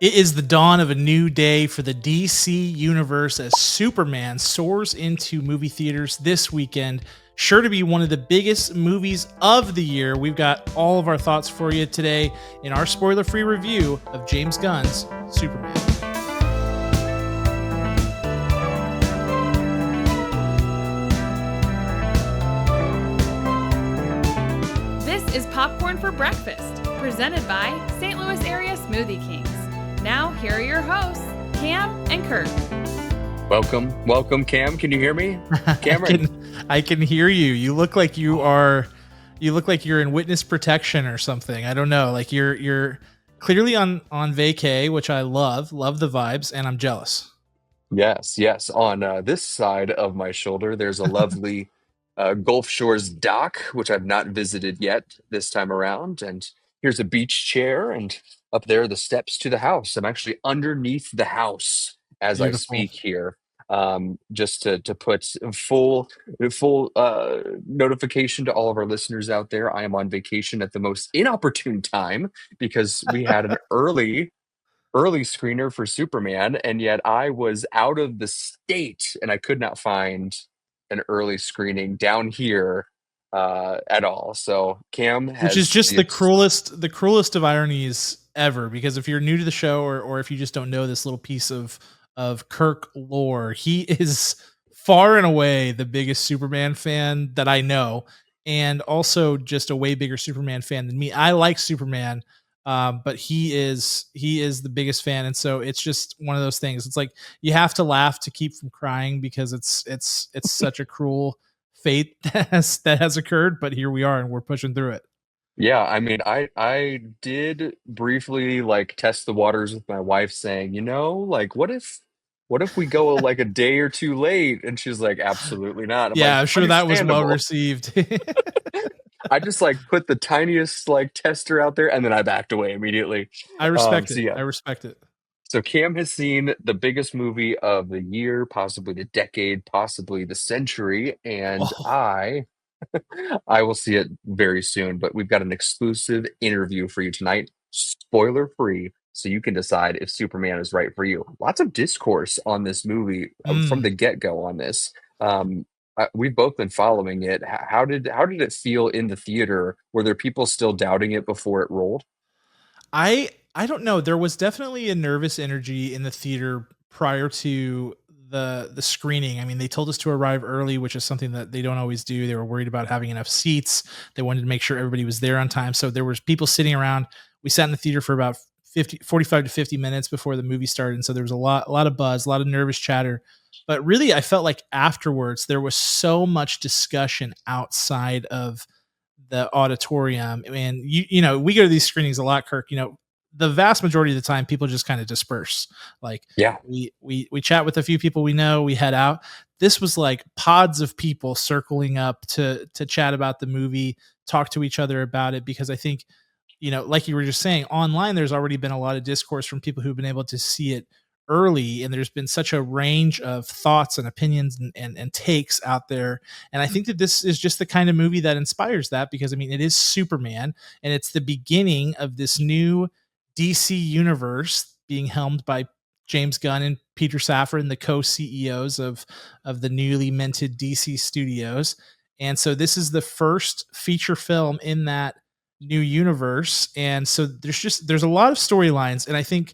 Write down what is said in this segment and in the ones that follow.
It is the dawn of a new day for the DC universe as Superman soars into movie theaters this weekend. Sure to be one of the biggest movies of the year. We've got all of our thoughts for you today in our spoiler free review of James Gunn's Superman. This is Popcorn for Breakfast, presented by St. Louis Area Smoothie Kings. Now, here are your hosts, Cam and Kurt. Welcome, Cam. Can you hear me? Cameron. I can hear you. You look like you're in witness protection or something. I don't know. Like you're clearly on vacay, which I love the vibes, and I'm jealous. Yes. On this side of my shoulder, there's a lovely Gulf Shores dock, which I've not visited yet this time around. And here's a beach chair, and up there, the steps to the house. I'm actually underneath the house as I Beautiful. speak here. Just to put full notification to all of our listeners out there, I am on vacation at the most inopportune time because we had an early screener for Superman, and yet I was out of the state and I could not find an early screening down here at all. So Cam Which is has just the cruelest of ironies ever, because if you're new to the show, or if you just don't know this little piece of Kirk lore, he is far and away the biggest Superman fan that I know, and also just a way bigger Superman fan than me. I like Superman, but he is the biggest fan, and so it's just one of those things. It's like you have to laugh to keep from crying because it's such a cruel fate that has occurred, but here we are and we're pushing through it. Yeah, I mean, I did briefly like test the waters with my wife saying, like what if we go like a day or two late? And she's like, absolutely not. I'm Yeah, like, I'm sure that was well understandable. received. I just like put the tiniest like tester out there and then I backed away immediately. I respect So it. yeah. I respect it. So Cam has seen the biggest movie of the year, possibly the decade, possibly the century, and Oh, I will see it very soon. But we've got an exclusive interview for you tonight, spoiler free, so you can decide if Superman is right for you. Lots of discourse on this movie from the mm. get-go on this. We've both been following it. How did it feel in the theater? Were there people still doubting it before it rolled? I don't know. There was definitely a nervous energy in the theater prior to the screening. I mean, they told us to arrive early, which is something that they don't always do. They were worried about having enough seats. They wanted to make sure everybody was there on time. So there was people sitting around. We sat in the theater for about 45 to 50 minutes before the movie started. And so there was a lot of buzz, a lot of nervous chatter. But really, I felt like afterwards there was so much discussion outside of the auditorium. And you know, we go to these screenings a lot, Kirk. You know, the vast majority of the time people just kind of disperse. Like Yeah. we chat with a few people we know, we head out. This was like pods of people circling up to chat about the movie, talk to each other about it, because I think, you know, like you were just saying, online there's already been a lot of discourse from people who've been able to see it early, and there's been such a range of thoughts and opinions and takes out there. And I think that this is just the kind of movie that inspires that, because I mean, it is Superman, and it's the beginning of this new DC universe being helmed by James Gunn and Peter Safran, the co-CEOs of the newly minted DC Studios. And so this is the first feature film in that new universe. And so there's a lot of storylines, and I think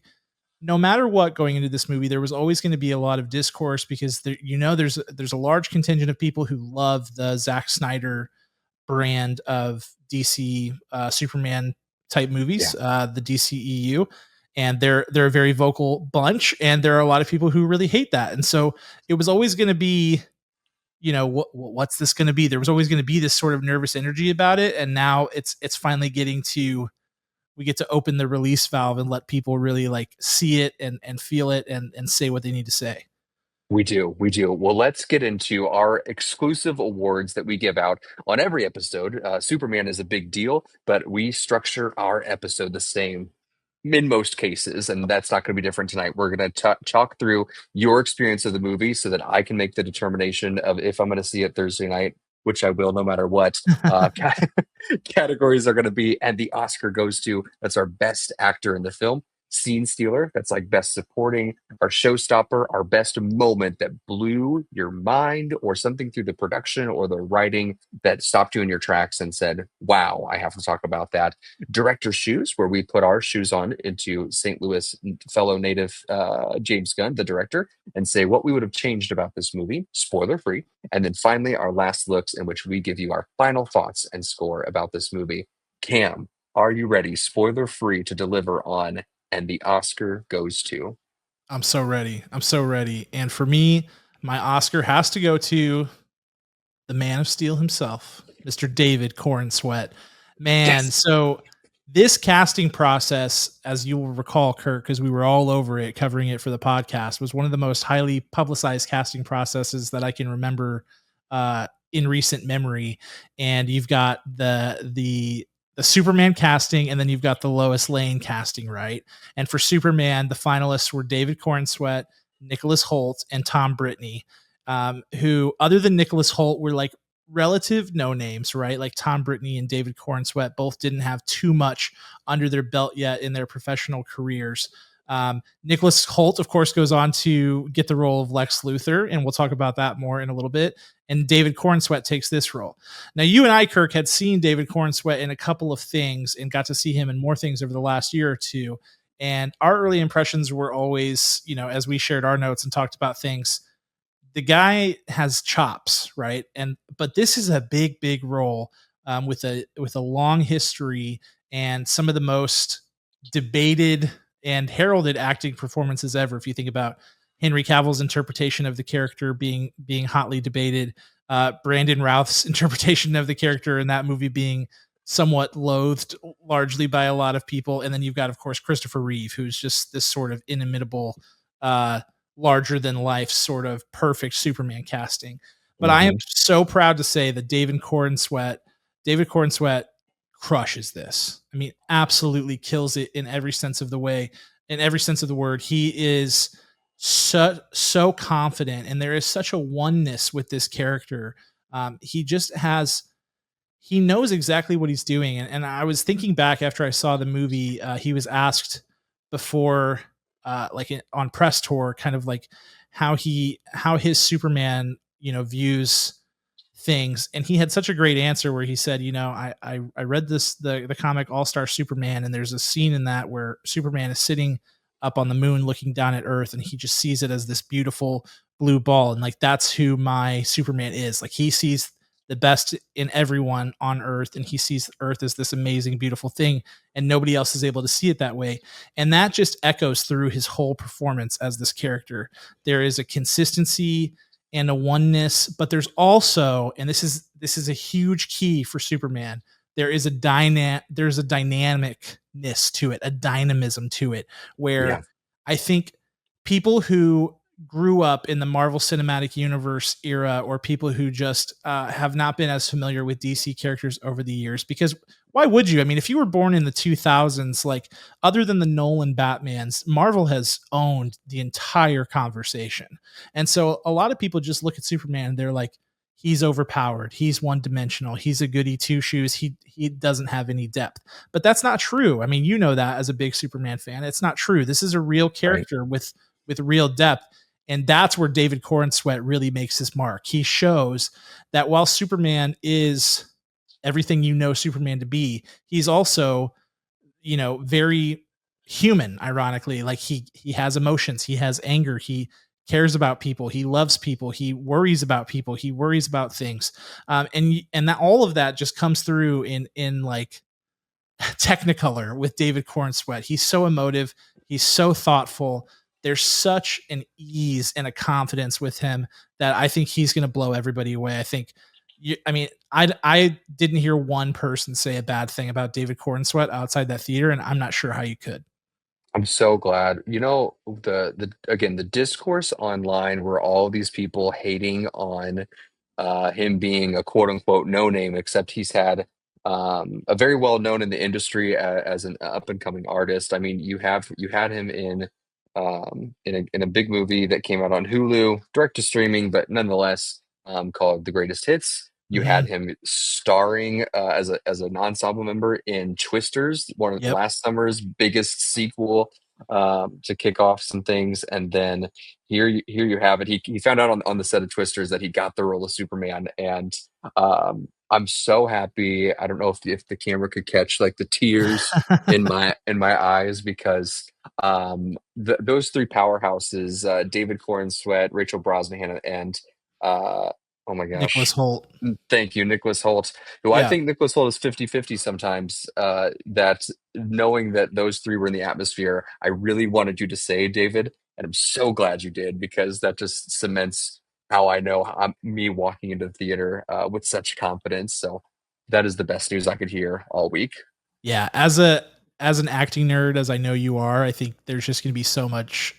no matter what, going into this movie, there was always going to be a lot of discourse, because there, you know, there's a large contingent of people who love the Zack Snyder brand of DC Superman type Yeah. movies, the DCEU, and they're a very vocal bunch, and there are a lot of people who really hate that. And so it was always going to be, you know, what's this going to be? There was always going to be this sort of nervous energy about it, and now it's finally getting to, we get to open the release valve and let people really like see it and feel it and say what they need to say. We do. We do. Well, let's get into our exclusive awards that we give out on every episode. Superman is a big deal, but we structure our episode the same in most cases, and that's not going to be different tonight. We're going to talk through your experience of the movie so that I can make the determination of if I'm going to see it Thursday night, which I will no matter what. Categories are going to be, and the Oscar goes to, that's our best actor in the film. scene stealer, that's like best supporting, our showstopper, our best moment that blew your mind, or something through the production or the writing that stopped you in your tracks and said, wow, I have to talk about that. Director's shoes, where we put our shoes on into St. Louis fellow native James Gunn, the director, and say what we would have changed about this movie, spoiler free. And then finally, our last looks, in which we give you our final thoughts and score about this movie. Cam, are you ready, spoiler free, to deliver on "And the Oscar Goes to"? I'm so ready. I'm so ready. And for me, my Oscar has to go to the Man of Steel himself, Mr. David Corenswet. Man, Yes. so this casting process, as you will recall, Kirk, because we were all over it covering it for the podcast, was one of the most highly publicized casting processes that I can remember in recent memory. And you've got the Superman casting, and then you've got the Lois Lane casting, right? And for Superman, the finalists were David Corenswet, Nicholas Hoult, and Tom Brittney, who, other than Nicholas Hoult, were like relative no names, right? Like Tom Brittney and David Corenswet both didn't have too much under their belt yet in their professional careers. Nicholas Hoult, of course, goes on to get the role of Lex Luthor, and we'll talk about that more in a little bit. And David Corenswet takes this role. Now, you and I, Kirk, had seen David Corenswet in a couple of things and got to see him in more things over the last year or two. And our early impressions were always, as we shared our notes and talked about things, the guy has chops, right? But this is a big, big role, with a long history and some of the most debated and heralded acting performances ever. If you think about Henry Cavill's interpretation of the character being hotly debated, Brandon Routh's interpretation of the character in that movie being somewhat loathed largely by a lot of people, and then you've got, of course, Christopher Reeve, who's just this sort of inimitable, larger than life sort of perfect Superman casting. But I am Mm-hmm. so proud to say that David Corenswet crushes this. I mean, absolutely kills it in every sense of the way, in every sense of the word. He is so confident, and there is such a oneness with this character. He just has he knows exactly what he's doing. And I was thinking back after I saw the movie, he was asked before, on press tour, kind of like how his Superman, views things. And he had such a great answer where he said, I read the comic All-Star Superman, and there's a scene in that where Superman is sitting up on the moon looking down at Earth, and he just sees it as this beautiful blue ball. And like, that's who my Superman is. Like, he sees the best in everyone on Earth, and he sees Earth as this amazing, beautiful thing, and nobody else is able to see it that way. And that just echoes through his whole performance as this character. There is a consistency and a oneness, but there's also, and this is a huge key for Superman, there's a dynamicness to it, a dynamism to it, Yeah. where I think people who grew up in the Marvel Cinematic Universe era, or people who just have not been as familiar with DC characters over the years, because why would you? I mean, if you were born in the 2000s, like, other than the Nolan Batmans, Marvel has owned the entire conversation. And so a lot of people just look at Superman and they're like, he's overpowered, he's one dimensional, he's a goody two shoes, he doesn't have any depth. But that's not true. I mean, you know that as a big Superman fan, it's not true. This is a real Right. character with real depth. And that's where David Corenswet really makes his mark. He shows that while Superman is everything you know Superman to be, he's also, very human, ironically. Like, he has emotions, he has anger, he cares about people, he loves people, he worries about people, he worries about things. And that all of that just comes through in like Technicolor with David Cornsweat. He's so emotive. He's so thoughtful. There's such an ease and a confidence with him that I think he's going to blow everybody away. I think, I didn't hear one person say a bad thing about David Cornsweat outside that theater, and I'm not sure how you could. I'm so glad. The again, the discourse online where all these people hating on him being a quote unquote no name, except he's had a very well known in the industry as an up and coming artist. I mean, you had him in a big movie that came out on Hulu, direct to streaming, but nonetheless, called The Greatest Hits. You Mhm. had him starring as an ensemble member in Twisters, one of Yep. last summer's biggest sequel to kick off some things, and then here you have it. He found out on the set of Twisters that he got the role of Superman, and I'm so happy. I don't know if the camera could catch like the tears in my eyes, because those three powerhouses, David Corenswet, Rachel Brosnahan, and oh my Nicholas gosh, Holt. thank you, Nicholas Holt, who I Yeah. think Nicholas Holt is 50-50 sometimes. That knowing that those three were in the atmosphere, I really wanted you to say, David, and I'm so glad you did, because that just cements how I know me walking into the theater with such confidence. So that is the best news I could hear all week. Yeah, as an acting nerd as I know you are, I think there's just going to be so much.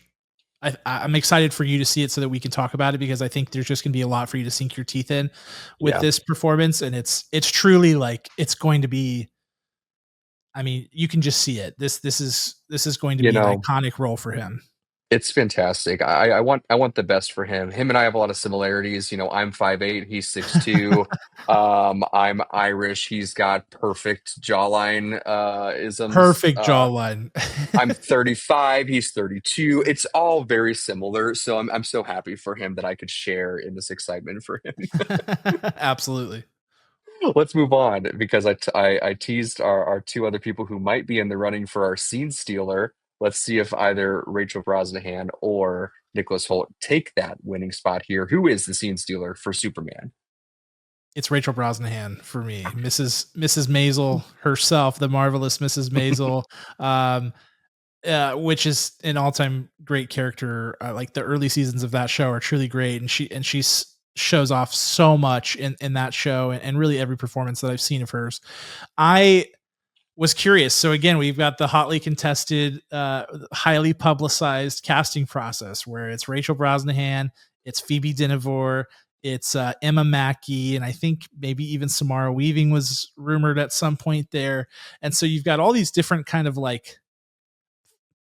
I'm excited for you to see it so that we can talk about it, because I think there's just going to be a lot for you to sink your teeth in with Yeah, this performance, and it's truly like it's going to be. I mean, you can just see it. This is going to you be an know, iconic role for him. it's fantastic. I want the best for him. Him and I have a lot of similarities. You know, I'm 5'8", he's 6'2". I'm Irish. He's got perfect jawline isms. Perfect jawline. I'm 35, he's 32. It's all very similar. So I'm so happy for him that I could share in this excitement for him. Absolutely. Let's move on, because I teased our two other people who might be in the running for our scene stealer. Let's see if either Rachel Brosnahan or Nicholas Holt take that winning spot here. Who is the scene stealer for Superman? It's Rachel Brosnahan for me, Mrs. Maisel herself, the marvelous Mrs. Maisel, um, which is an all-time great character. Like the early seasons of that show are truly great, and shows off so much in that show, and really every performance that I've seen of hers. I was curious. So again, we've got the hotly contested, highly publicized casting process where it's Rachel Brosnahan, it's Phoebe Dynevor, it's Emma Mackey, and I think maybe even Samara Weaving was rumored at some point there. And so you've got all these different kind of like,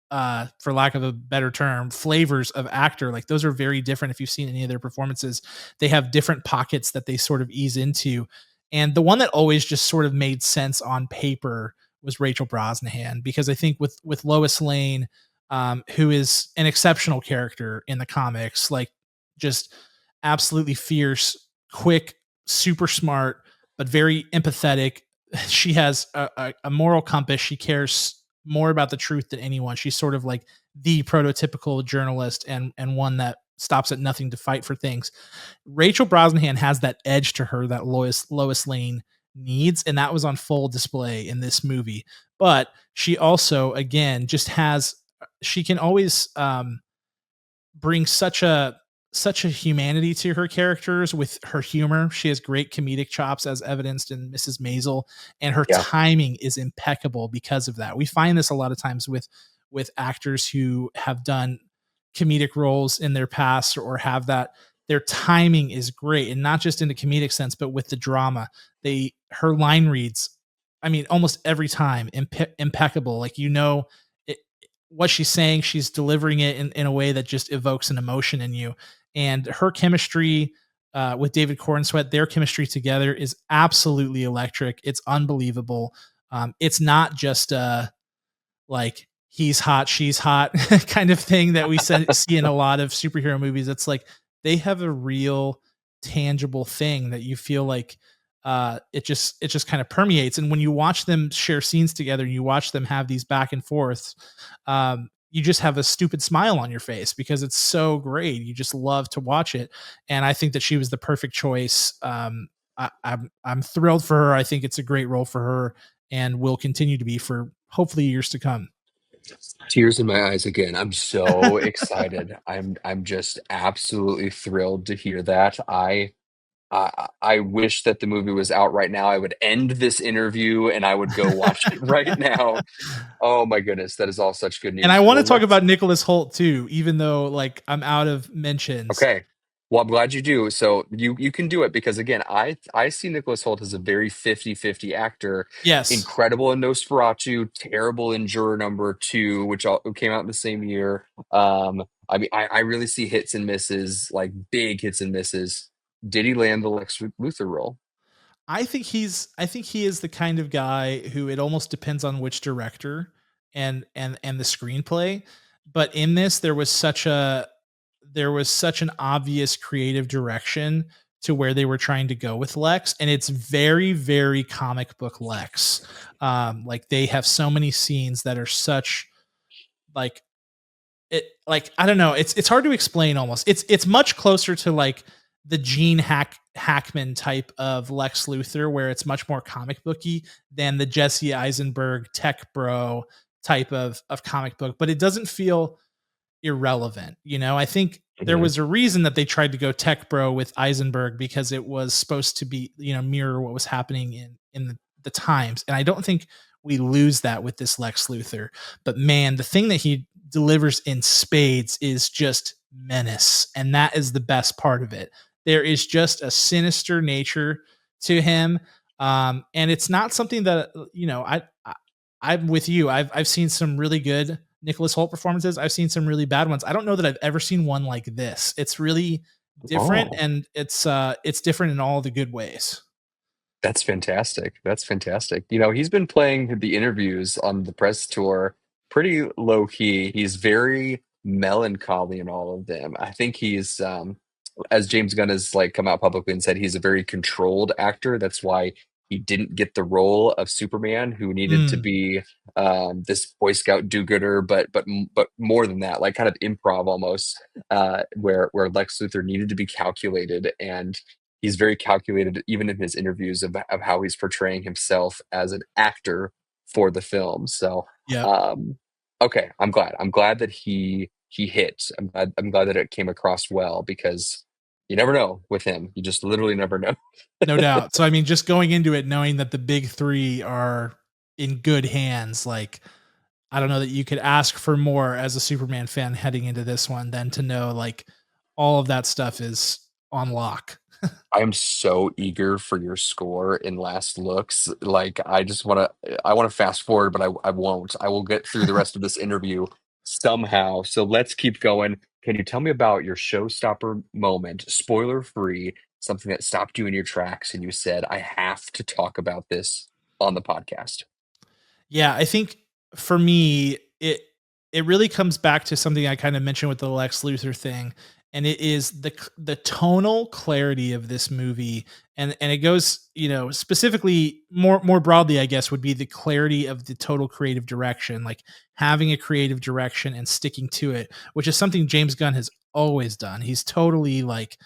for lack of a better term, flavors of actor. Like those are very different. If you've seen any of their performances, they have different pockets that they sort of ease into. And the one that always just sort of made sense on paper was Rachel Brosnahan, because I think with Lois Lane, who is an exceptional character in the comics, like just absolutely fierce, quick, super smart, but very empathetic. She has a moral compass. She cares more about the truth than anyone. She's sort of like the prototypical journalist, and one that stops at nothing to fight for things. Rachel Brosnahan has that edge to her that Lois Lane needs, and that was on full display in this movie. But she also, again, just has she can always bring such a humanity to her characters with her humor. She has great comedic chops, as evidenced in Mrs. Maisel, and her Yeah. timing is impeccable because of that. We find this a lot of times with actors who have done comedic roles in their past, or have that their timing is great, and not just in a comedic sense, but with the drama. Her line reads, I mean, almost every time impeccable. Like, it, what she's saying, she's delivering it in a way that just evokes an emotion in you. And her chemistry with David Corenswet, their chemistry together is absolutely electric. It's unbelievable. It's not just like he's hot, she's hot kind of thing that we see in a lot of superhero movies. It's like they have a real tangible thing that you feel like it just kind of permeates. And when you watch them share scenes together, and you watch them have these back and forths, you just have a stupid smile on your face because it's so great. You just love to watch it. And I think that she was the perfect choice. I'm thrilled for her. I think it's a great role for her, and will continue to be for hopefully years to come. Tears in my eyes again. I'm so excited. I'm just absolutely thrilled to hear that. I wish that the movie was out right now. I would end this interview and I would go watch it right now. Oh my goodness, that is all such good And I news. want to Well, talk let's about Nicholas Holt too, even though like I'm out of mentions. okay. Well, I'm glad you do. So you can do it, because again, I see Nicholas Holt as a very 50-50 actor. Yes, Incredible in Nosferatu, terrible in Juror Number Two, which came out in the same year. I mean, I really see hits and misses, like big hits and misses. Did he land the Lex Luthor role? I think he is the kind of guy who it almost depends on which director. and the screenplay. But in this, there was such an obvious creative direction to where they were trying to go with Lex, and it's very, very comic book Lex. Like they have so many scenes that are such like like I don't know, it's hard to explain almost. It's much closer to like the Hackman type of Lex Luthor, where it's much more comic booky than the Jesse Eisenberg tech bro type of comic book, but it doesn't feel irrelevant. I think there Mhm. was a reason that they tried to go tech bro with Eisenberg because it was supposed to be, mirror what was happening in the times. And I don't think we lose that with this Lex Luthor. But man, the thing that he delivers in spades is just menace. And that is the best part of it. There is just a sinister nature to him. And it's not something that, I'm with you. I've seen some really good Nicholas Hoult performances. I've seen some really bad ones. I don't know that I've ever seen one like this. It's really different, Oh. and it's different in all the good ways. That's fantastic. That's fantastic. He's been playing the interviews on the press tour pretty low key. He's very melancholy in all of them. I think as James Gunn has like come out publicly and said, he's a very controlled actor. That's why he didn't get the role of Superman, who needed to Mm, be this Boy Scout do-gooder, but more than that, like kind of improv almost, where Lex Luthor needed to be calculated, and he's very calculated even in his interviews of how he's portraying himself as an actor for the film. So, yep. um, okay, I'm glad that he hit. I'm glad that it came across well because you never know with him. You just literally never know. No doubt. So I mean, just going into it knowing that the big three are in good hands, like I don't know that you could ask for more as a Superman fan heading into this one than to know like all of that stuff is on lock. I am so eager for your score in Last Looks. Like, I want to fast forward, but I won't. I will get through the rest of this interview somehow. So let's keep going. Can you tell me about your showstopper moment, spoiler free, something that stopped you in your tracks and you said, I have to talk about this on the podcast? Yeah, I think for me, it really comes back to something I kind of mentioned with the Lex Luthor thing, and it is the tonal clarity of this movie, and it goes, specifically more broadly, I guess, would be the clarity of the total creative direction, like having a creative direction and sticking to it, which is something James Gunn has always done. He's totally like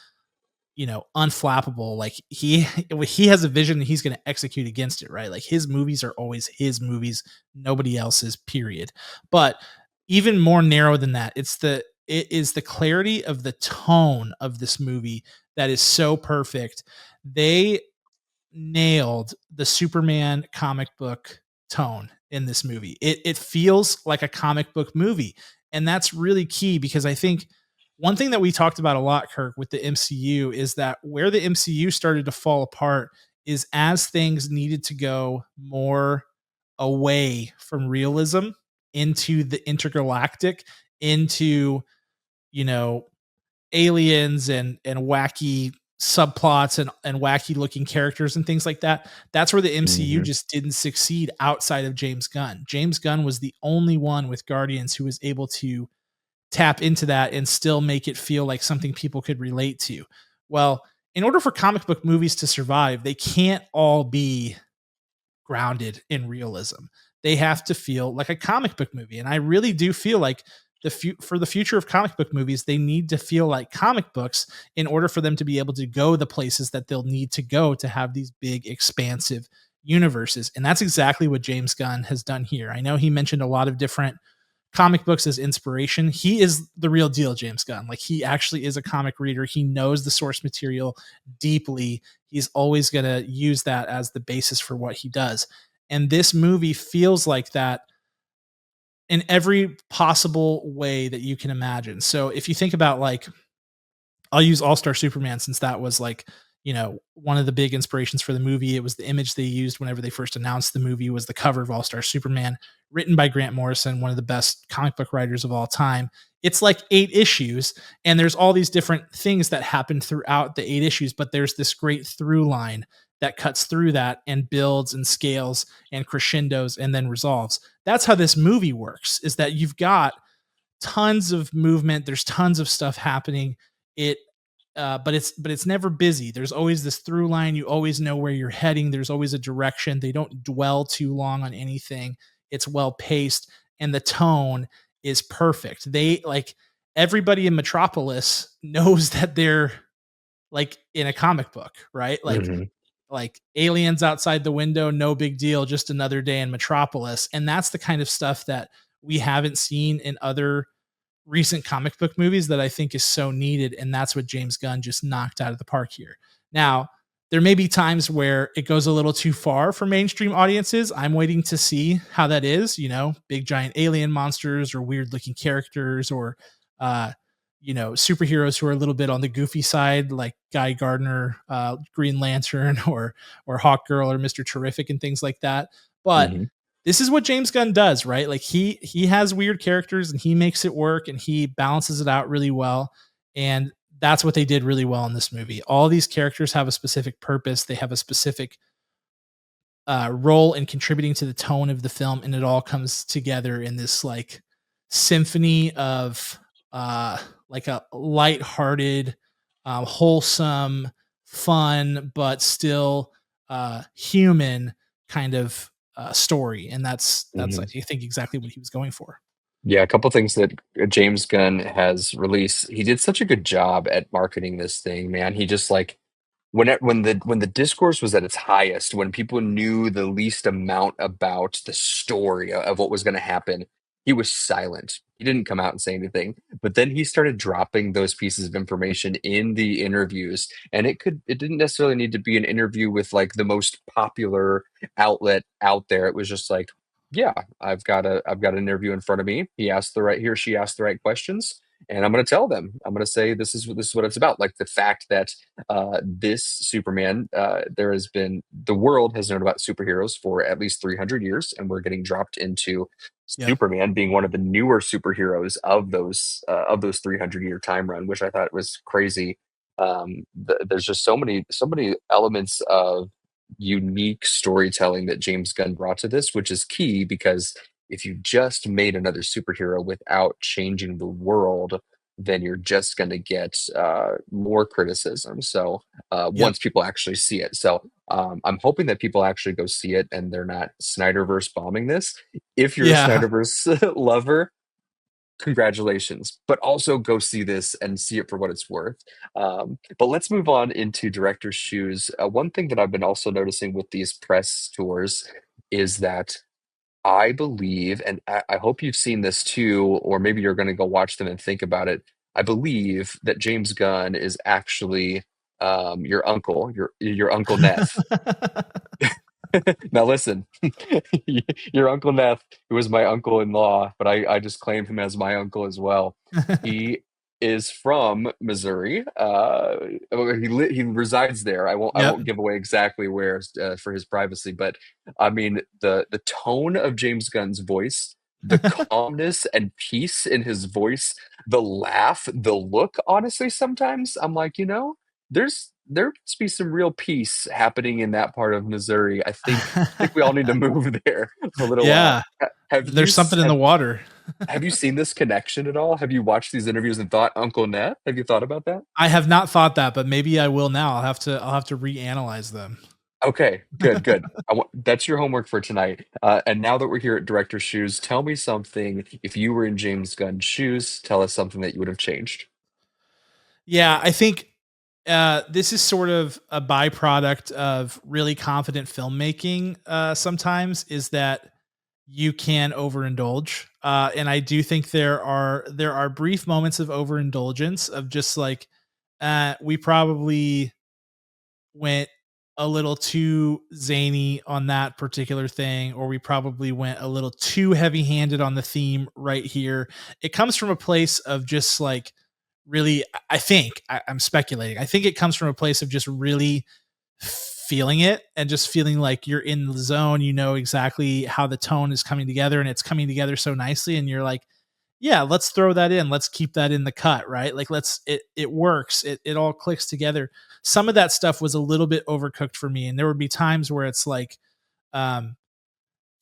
unflappable. Like he has a vision and he's going to execute against it, right? Like his movies are always his movies, nobody else's, period. But even more narrow than that, it is the clarity of the tone of this movie that is so perfect. They nailed the Superman comic book tone in this movie. It feels like a comic book movie. And that's really key because I think one thing that we talked about a lot, Kirk, with the MCU is that where the MCU started to fall apart is as things needed to go more away from realism into the intergalactic, into, you know, aliens and wacky subplots and wacky looking characters and things like that. That's where the MCU Mhm. just didn't succeed outside of James Gunn. James Gunn was the only one with Guardians who was able to tap into that and still make it feel like something people could relate to. Well, in order for comic book movies to survive, they can't all be grounded in realism. They have to feel like a comic book movie. And I really do feel like for the future of comic book movies, they need to feel like comic books in order for them to be able to go the places that they'll need to go to have these big, expansive universes. And that's exactly what James Gunn has done here. I know he mentioned a lot of different comic books as inspiration. He is the real deal, James Gunn. Like he actually is a comic reader. He knows the source material deeply. He's always going to use that as the basis for what he does. And this movie feels like that in every possible way that you can imagine. So if you think about like I'll use All Star Superman since that was like, one of the big inspirations for the movie. It was the image they used whenever they first announced the movie was the cover of All Star Superman, written by Grant Morrison, one of the best comic book writers of all time. It's like 8 issues, and there's all these different things that happen throughout the 8 issues, but there's this great through line that cuts through that and builds and scales and crescendos and then resolves. That's how this movie works, is that you've got tons of movement, there's tons of stuff happening. It but it's never busy. There's always this through line. You always know where you're heading. There's always a direction. They don't dwell too long on anything. It's well paced, and the tone is perfect. They like everybody in Metropolis knows that they're like in a comic book, right? Mhm. Like aliens outside the window, no big deal, just another day in Metropolis. And that's the kind of stuff that we haven't seen in other recent comic book movies that I think is so needed. And that's what James Gunn just knocked out of the park here. Now, there may be times where it goes a little too far for mainstream audiences. I'm waiting to see how that is, big giant alien monsters or weird looking characters or, uh, superheroes who are a little bit on the goofy side, like Guy Gardner, Green Lantern, or Hawk Girl, or Mister Terrific, and things like that. But Mhm. this is what James Gunn does, right? Like he has weird characters and he makes it work and he balances it out really well. And that's what they did really well in this movie. All these characters have a specific purpose. They have a specific role in contributing to the tone of the film, and it all comes together in this like symphony of like a light-hearted, wholesome, fun, but still human kind of story. And that's I Mhm. think exactly what he was going for. Yeah, a couple things that James Gunn has released. He did such a good job at marketing this thing, man. He just like when the discourse was at its highest, when people knew the least amount about the story of what was gonna happen, he was silent. He didn't come out and say anything, but then he started dropping those pieces of information in the interviews, and it didn't necessarily need to be an interview with, like, the most popular outlet out there. It was just like, "Yeah, I've got an interview in front of me. He or she asked the right questions, and I'm gonna tell them. I'm gonna say this is what it's about." Like, the fact that this Superman, the world has known about superheroes for at least 300 years, and we're getting dropped into Yep. Superman being one of the newer superheroes of those 300-year time run, which I thought was crazy. There's just so many elements of unique storytelling that James Gunn brought to this, which is key because if you just made another superhero without changing the world, then you're just going to get more criticism. So Yep. once people actually see it, I'm hoping that people actually go see it and they're not Snyderverse bombing this. If you're a Yeah. Snyderverse lover, congratulations, but also go see this and see it for what it's worth. But let's move on into director's shoes. One thing that I've been also noticing with these press tours is that I believe, and I hope you've seen this too, or maybe you're going to go watch them and think about it. I believe that James Gunn is actually your uncle, your Uncle Neff. Now listen, your Uncle Neff, who was my uncle-in-law, but I just claim him as my uncle as well. He is from Missouri. He resides there. I Yep. won't give away exactly where for his privacy, but I mean the tone of James Gunn's voice, the calmness and peace in his voice, the laugh, the look. Honestly, sometimes I'm like, there must be some real peace happening in that part of Missouri. I think we all need to move there for a little while. Yeah. Have you There's something in the have water. have you seen this connection at all? Have you watched these interviews and thought Uncle Ned? Have you thought about that? I have not thought that, but maybe I will now. I'll have to reanalyze them. Okay, good, good. That's your homework for tonight. And now that we're here at Director's Shoes, tell me something. If you were in James Gunn's shoes, tell us something that you would have changed. Yeah, I think this is sort of a byproduct of really confident filmmaking. Sometimes is that you can overindulge, and I do think there are brief moments of overindulgence of just like we probably went a little too zany on that particular thing, or we probably went a little too heavy handed on the theme right here. It comes from a place of just like really, I think, I'm speculating. I think it comes from a place of just really feeling it and just feeling like you're in the zone. You know exactly how the tone is coming together and it's coming together so nicely. And you're like, yeah, let's throw that in. Let's keep that in the cut, right? Like it works. It all clicks together. Some of that stuff was a little bit overcooked for me, and there would be times where it's like um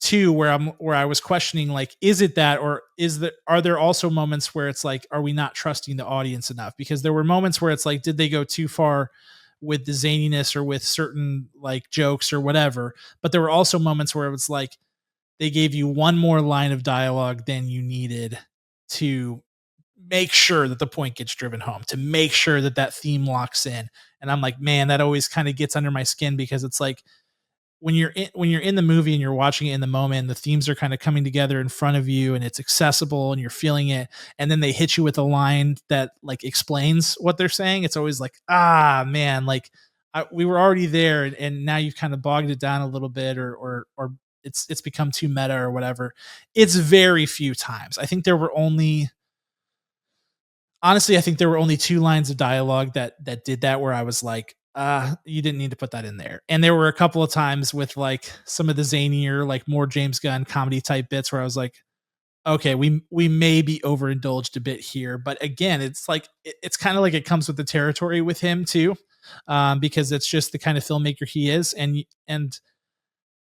too where I was questioning, like, is it that, or is that, are there also moments where it's like, are we not trusting the audience enough? Because there were moments where it's like, did they go too far with the zaniness or with certain like jokes or whatever? But there were also moments where it was like they gave you one more line of dialogue than you needed to make sure that the point gets driven home, to make sure that that theme locks in. And I'm like, man, that always kind of gets under my skin, because it's like when you're in the movie and you're watching it in the moment, the themes are kind of coming together in front of you and it's accessible and you're feeling it, and then they hit you with a line that like explains what they're saying. It's always like, ah man, like we were already there, and now you've kind of bogged it down a little bit, or it's become too meta or whatever. It's very few times. I think there were only honestly, I think there were only 2 lines of dialogue that did that, where I was like, you didn't need to put that in there." And there were a couple of times with, like, some of the zanier, like, more James Gunn comedy type bits where I was like, "Okay, we may be overindulged a bit here." But again, it's like it's kinda like it comes with the territory with him too, because it's just the kind of filmmaker he is, and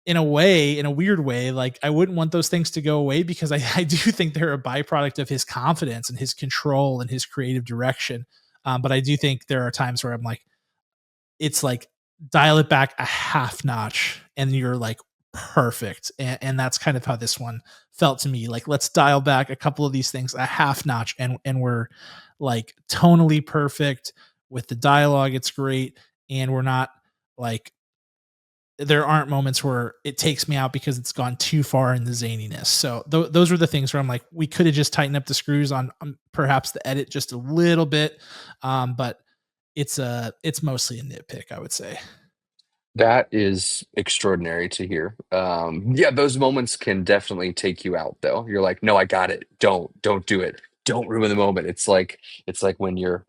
in a way, in a weird way, like I wouldn't want those things to go away, because I do think they're a byproduct of his confidence and his control and his creative direction. But I do think there are times where I'm like, it's like dial it back a half notch, and you're like perfect. And that's kind of how this one felt to me. Like, let's dial back a couple of these things a half notch, and we're like tonally perfect with the dialogue. It's great, and we're not like there aren't moments where it takes me out because it's gone too far in the zaniness. So those are the things where I'm like, we could have just tightened up the screws on perhaps the edit just a little bit, but it's mostly a nitpick, I would say. That is extraordinary to hear. Yeah, those moments can definitely take you out, though. You're like, "No, I got it. Don't do it. Don't ruin the moment." It's like when you're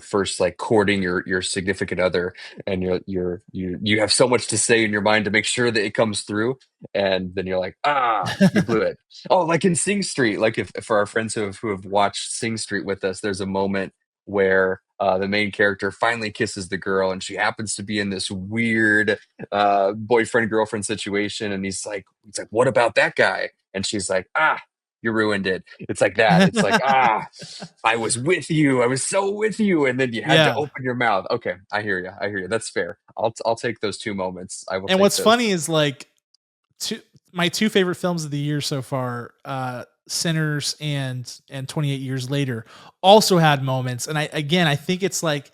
first like courting your significant other, and you have so much to say in your mind to make sure that it comes through, and then you're like, "Ah, you blew it." Oh, like in Sing Street, like if for our friends who have watched Sing Street with us, there's a moment where the main character finally kisses the girl, and she happens to be in this weird boyfriend girlfriend situation, and he's like, "What about that guy?" And she's like, "Ah, you ruined it." It's like that. It's like, "Ah, I was with you. I was so with you," and then you had to Yeah. open your mouth. Okay, I hear you. I hear you. That's fair. I'll take those 2 moments. I will And take what's those. funny is like two my two favorite films of the year so far, Sinners and 28 Years Later, also had moments. And I think it's like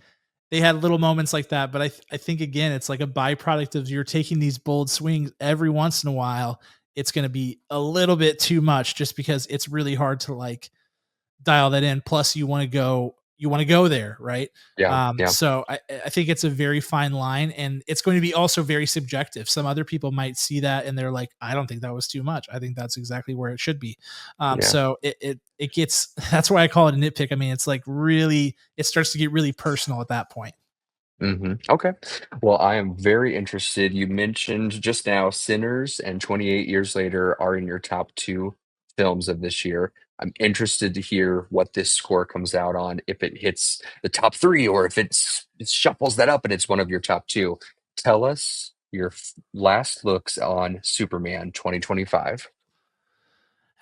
they had little moments like that, but I think again it's like a byproduct of you're taking these bold swings every once in a while. It's going to be a little bit too much, just because it's really hard to like dial that in. Plus, you want to go there, right? Yeah, yeah, So I think it's a very fine line, and it's going to be also very subjective. Some other people might see that and they're like, I don't think that was too much. I think that's exactly where it should be. yeah. So it gets that's why I call it a nitpick. I mean, it's like really it starts to get really personal at that point. Okay. Well, I am very interested. You mentioned just now Sinners and 28 Years Later are in your top two films of this year. I'm interested to hear what this score comes out on, if it hits the top three or if it shuffles that up and it's one of your top two. Tell us your last looks on Superman 2025.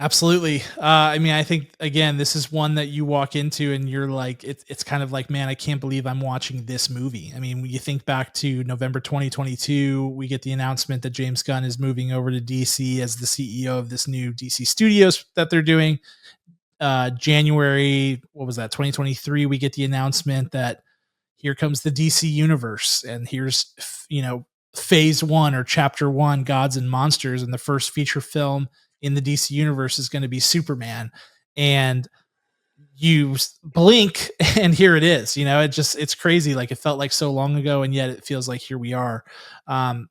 Absolutely. I mean, I think again, this is one that you walk into and you're like, it's kind of like, man, I can't believe I'm watching this movie. I mean, when you think back to November 2022, we get the announcement that James Gunn is moving over to DC as the CEO of this new DC Studios that they're doing. January, what was that? 2023, we get the announcement that here comes the DC universe, and here's phase one, or chapter one, Gods and Monsters, and the first feature film in the DC universe is going to be Superman. And you blink and here it is. It's crazy. Like, it felt like so long ago, and yet it feels like here we are. From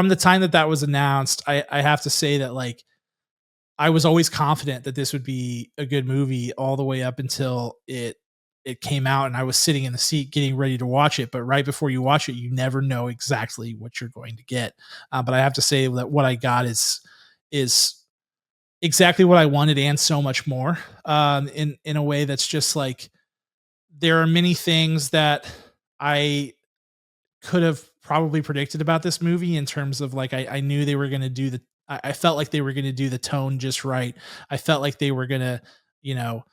the time that was announced, I have to say that, like, I was always confident that this would be a good movie all the way up until it came out, and I was sitting in the seat getting ready to watch it. But right before you watch it, you never know exactly what you're going to get. But I have to say that what I got is exactly what I wanted and so much more. In a way that's just like there are many things that I could have probably predicted about this movie in terms of like I knew they were going to do I felt like they were going to do the tone just right. I felt like they were going to, you know,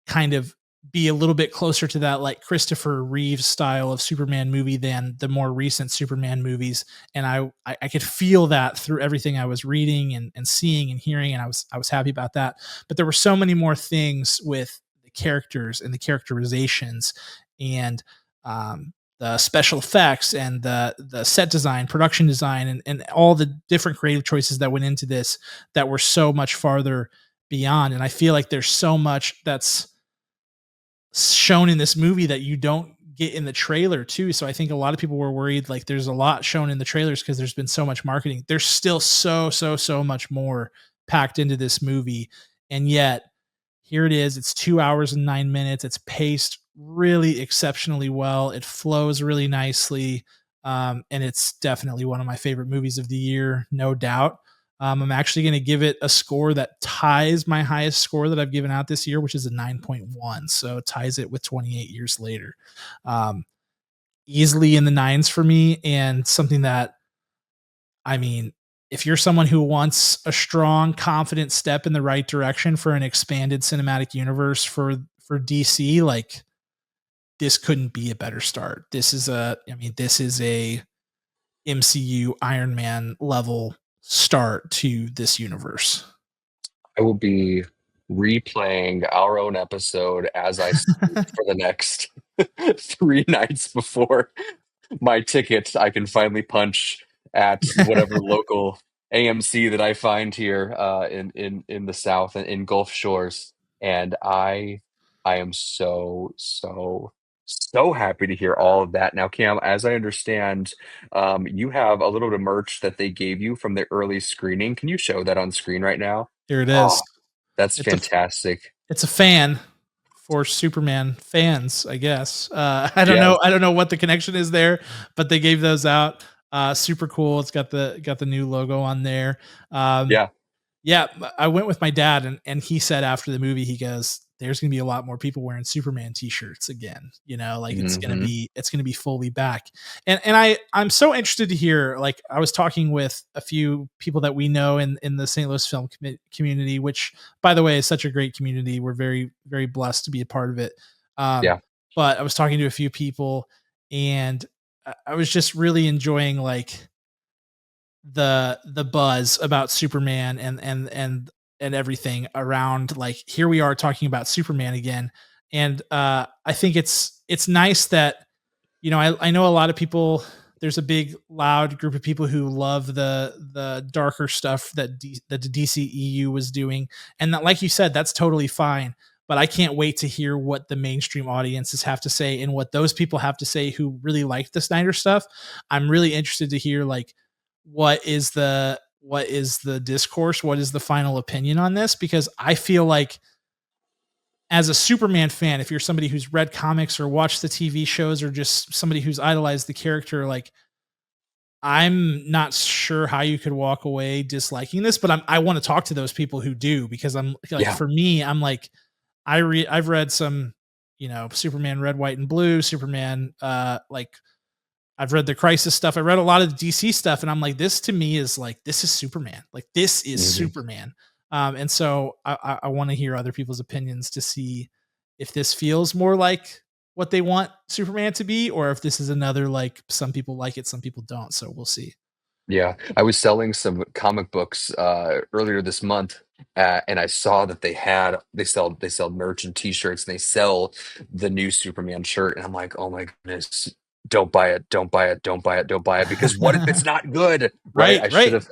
kind of be a little bit closer to that like Christopher Reeves style of Superman movie than the more recent Superman movies. And I could feel that through everything I was reading and seeing and hearing, and I was happy about that. But there were so many more things with the characters and the characterizations and the special effects and the set design, production design, and all the different creative choices that went into this that were so much farther beyond. And I feel like there's so much that's shown in this movie that you don't get in the trailer too. So I think a lot of people were worried like there's a lot shown in the trailers because there's been so much marketing. There's still so much more packed into this movie. And yet here it is. It's 2 hours and 9 minutes. It's paced really exceptionally well. It flows really nicely. And it's definitely one of my favorite movies of the year, no doubt. I'm actually going to give it a score that ties my highest score that I've given out this year, which is a 9.1. So it ties it with 28 years later. Um, Easily in the nines for me, and something that, I mean, if you're someone who wants a strong, confident step in the right direction for an expanded cinematic universe for DC, like this couldn't be a better start. This is a MCU Iron Man level start to this universe. I will be replaying our own episode as I sleep for the next 3 nights before my ticket I can finally punch at whatever local AMC that I find here, in the South and in Gulf Shores, and I am so happy to hear all of that. Now, Cam, as I understand, you have a little bit of merch that they gave you from the early screening. Can you show that on screen right now? Here it Oh, is. that's It's a fantastic. it's a fan for Superman fans, I guess. I don't Yes. know. I don't know what the connection is there, but they gave those out. Super cool. It's got the new logo on there. Um, Yeah. Yeah, I went with my dad, and he said after the movie, he goes, "There's gonna be a lot more people wearing Superman t-shirts again. You know, like Mhm. it's gonna be fully back." And I'm so interested to hear. Like, I was talking with a few people that we know in the St. Louis film community, which, by the way, is such a great community. We're very blessed to be a part of it. Um, Yeah. but I was talking to a few people, and I was just really enjoying like the buzz about Superman and everything around like here we are talking about Superman again. And I think it's nice that, you know, I know a lot of people, there's a big loud group of people who love the darker stuff that the DCEU was doing, and that, like you said, that's totally fine. But I can't wait to hear what the mainstream audiences have to say and what those people have to say who really like the Snyder stuff. I'm really interested to hear like what is the discourse, what is the final opinion on this, because I feel like as a Superman fan, if you're somebody who's read comics or watched the TV shows or just somebody who's idolized the character, like I'm not sure how you could walk away disliking this, but I want to talk to those people who do, because I'm like, Yeah. for me, I'm like, I've read some, you know, Superman Red, White, and Blue, Superman, like I've read the Crisis stuff. I read a lot of the DC stuff, and I'm like, this to me is like, this is Superman. Like this is Mhm. Superman. And so I want to hear other people's opinions to see if this feels more like what they want Superman to be, or if this is another like some people like it, some people don't. So we'll see. Yeah, I was selling some comic books, earlier this month, and I saw that they sell merch and T-shirts, and they sell the new Superman shirt, and I'm like, "Oh my goodness, don't buy it, don't buy it, don't buy it, don't buy it, because what if it's not good?" Right? Right, right.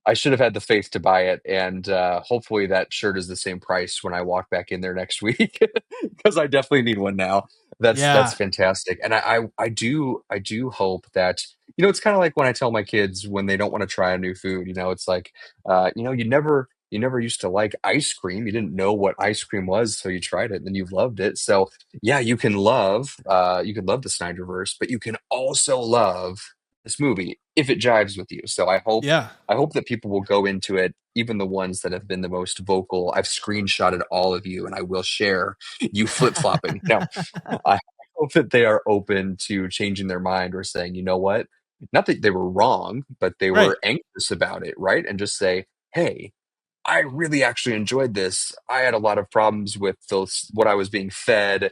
I should have had the faith to buy it, and, hopefully that shirt is the same price when I walk back in there next week, because I definitely need one now. That's Yeah. fantastic, and I do hope that, it's kinda like when I tell my kids when they don't wanna try a new food, it's like, you never used to like ice cream, you didn't know what ice cream was, so you tried it, and then you loved it. So, yeah, you can love the Snyderverse, but you can also love this movie if it jives with you. So Yeah. I hope that people will go into it, even the ones that have been the most vocal. I've screenshotted all of you and I will share you flip-flopping. Now, I hope that they are open to changing their mind or saying, you know what? Not that they were wrong, but they Right. were anxious about it, right? And just say, hey, I really actually enjoyed this. I had a lot of problems with those what I was being fed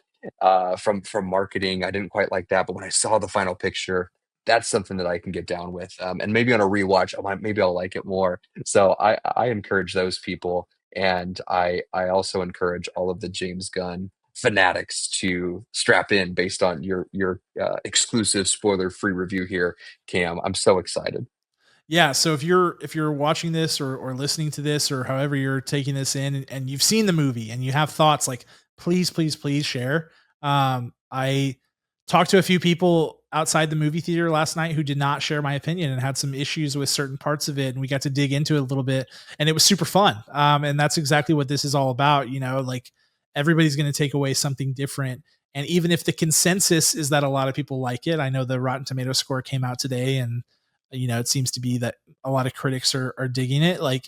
from marketing. I didn't quite like that, but when I saw the final picture, that's something that I can get down with. And maybe on a rewatch, maybe I'll like it more. So I encourage those people, and I also encourage all of the James Gunn fanatics to strap in based on your exclusive spoiler free review here, Cam. I'm so excited. Yeah, so if you're watching this or listening to this or however you're taking this in and you've seen the movie and you have thoughts, like please share. I talked to a few people outside the movie theater last night who did not share my opinion and had some issues with certain parts of it, and we got to dig into it a little bit, and it was super fun. And that's exactly what this is all about. Like everybody's going to take away something different. And even if the consensus is that a lot of people like it, I know the Rotten Tomato score came out today, and it seems to be that a lot of critics are digging it. Like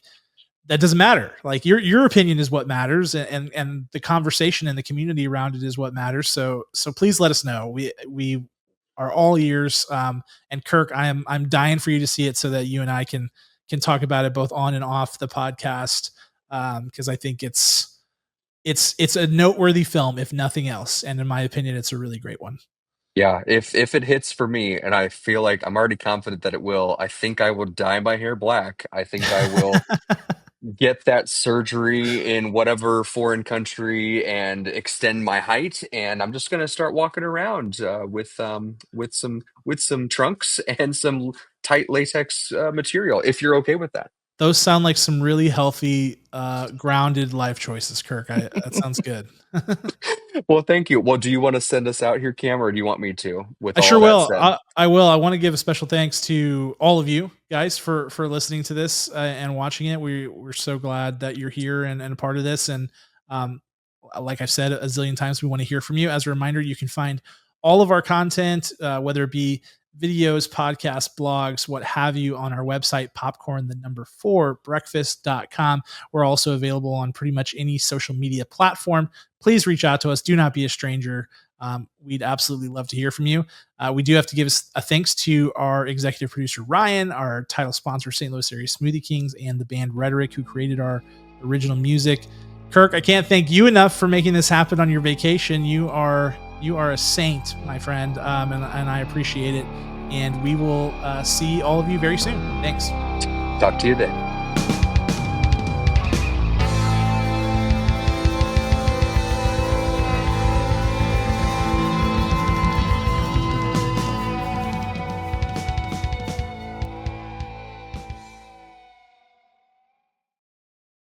that doesn't matter. Like your opinion is what matters, and the conversation and the community around it is what matters. So please let us know. We are all ears. And Kirk, I'm dying for you to see it so that you and I can talk about it both on and off the podcast. Because I think it's a noteworthy film, if nothing else, and in my opinion, it's a really great one. Yeah, if it hits for me, and I feel like I'm already confident that it will, I think I will dye my hair black. I think I will get that surgery in whatever foreign country and extend my height, and I'm just gonna start walking around with some trunks and some tight latex material. If you're okay with that. Those sound like some really healthy, grounded life choices, Kirk. That sounds good. Well, thank you. Well, do you want to send us out here, Cam, or do you want me to? With I all sure of that will. said. I will. I want to give a special thanks to all of you guys for listening to this and watching it. We're so glad that you're here and a part of this. And um, like I've said a zillion times, we want to hear from you. As a reminder, you can find all of our content, whether it be videos, podcasts, blogs, what have you, on our website, popcorn, the number 4 breakfast.com. We're also available on pretty much any social media platform. Please reach out to us. Do not be a stranger. We'd absolutely love to hear from you. We do have to give a thanks to our executive producer, Ryan, our title sponsor, St. Louis Area Smoothie Kings, and the band Rhetoric, who created our original music. Kirk, I can't thank you enough for making this happen on your vacation. You are a saint, my friend, and I appreciate it. And we will see all of you very soon. Thanks. Talk to you then.